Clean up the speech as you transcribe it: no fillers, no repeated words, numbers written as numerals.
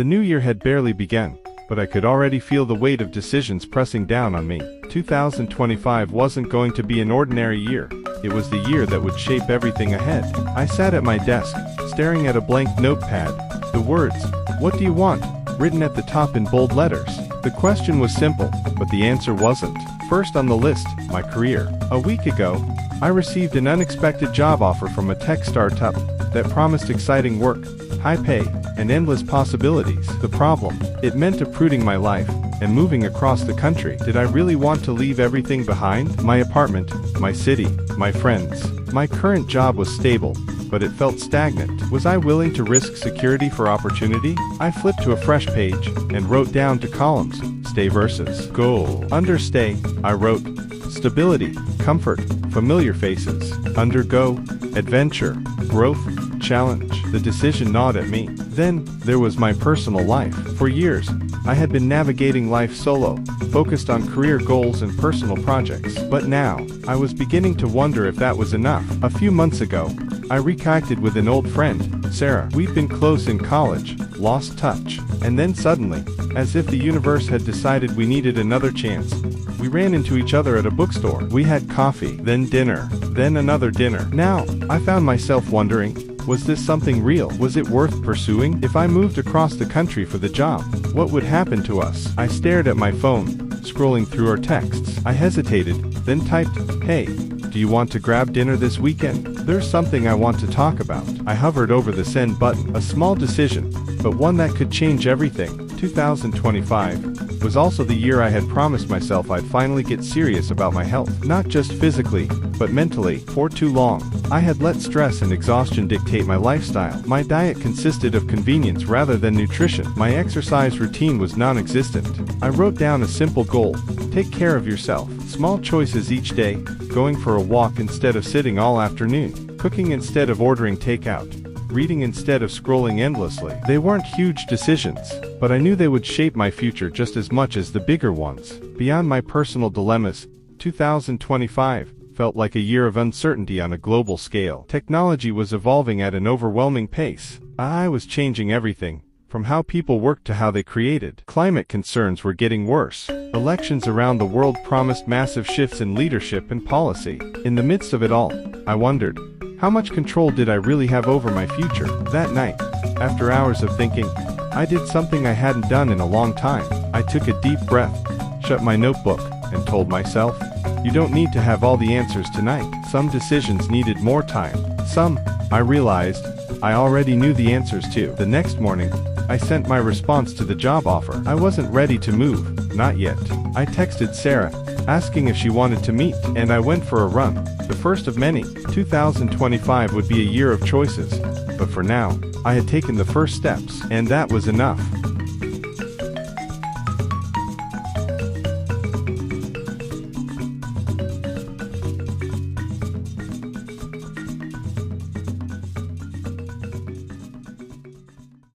The new year had barely begun, but I could already feel the weight of decisions pressing down on me. 2025 wasn't going to be an ordinary year. It was the year that would shape everything ahead. I sat at my desk, staring at a blank notepad. The words, "What do you want?" written at the top in bold letters. The question was simple, but the answer wasn't. First on the list, my career. A week ago, I received an unexpected job offer from a tech startup that promised exciting work, high pay, and endless possibilities. The problem, it meant uprooting my life and moving across the country. Did I really want to leave everything behind? My apartment, my city, my friends. My current job was stable, but it felt stagnant. Was I willing to risk security for opportunity? I flipped to a fresh page and wrote down 2 columns, stay versus goal. Under stay, I wrote stability, comfort, familiar faces. Under go, adventure, growth, challenge. The decision gnawed at me. Then, there was my personal life. For years, I had been navigating life solo, focused on career goals and personal projects. But now, I was beginning to wonder if that was enough. A few months ago, I reconnected with an old friend, Sarah. We'd been close in college, lost touch, and then suddenly, as if the universe had decided we needed another chance, we ran into each other at a bookstore. We had coffee, then dinner, then another dinner. Now, I found myself wondering, was this something real? Was it worth pursuing? If I moved across the country for the job, what would happen to us? I stared at my phone, scrolling through our texts. I hesitated, then typed, "Hey, do you want to grab dinner this weekend? There's something I want to talk about." I hovered over the send button. A small decision, but one that could change everything. 2025 was also the year I had promised myself I'd finally get serious about my health. Not just physically, but mentally. For too long, I had let stress and exhaustion dictate my lifestyle. My diet consisted of convenience rather than nutrition. My exercise routine was non-existent. I wrote down a simple goal: take care of yourself. Small choices each day, going for a walk instead of sitting all afternoon, cooking instead of ordering takeout, reading instead of scrolling endlessly. They weren't huge decisions, but I knew they would shape my future just as much as the bigger ones. Beyond my personal dilemmas, 2025 felt like a year of uncertainty on a global scale. Technology was evolving at an overwhelming pace. AI was changing everything, from how people worked to how they created. Climate concerns were getting worse. Elections around the world promised massive shifts in leadership and policy. In the midst of it all, I wondered, how much control did I really have over my future? That night, after hours of thinking, I did something I hadn't done in a long time. I took a deep breath, shut my notebook, and told myself, you don't need to have all the answers tonight. Some decisions needed more time. Some, I realized, I already knew the answers to. The next morning, I sent my response to the job offer. I wasn't ready to move, not yet. I texted Sarah, asking if she wanted to meet, and I went for a run. The first of many. 2025 would be a year of choices, but for now, I had taken the first steps, and that was enough.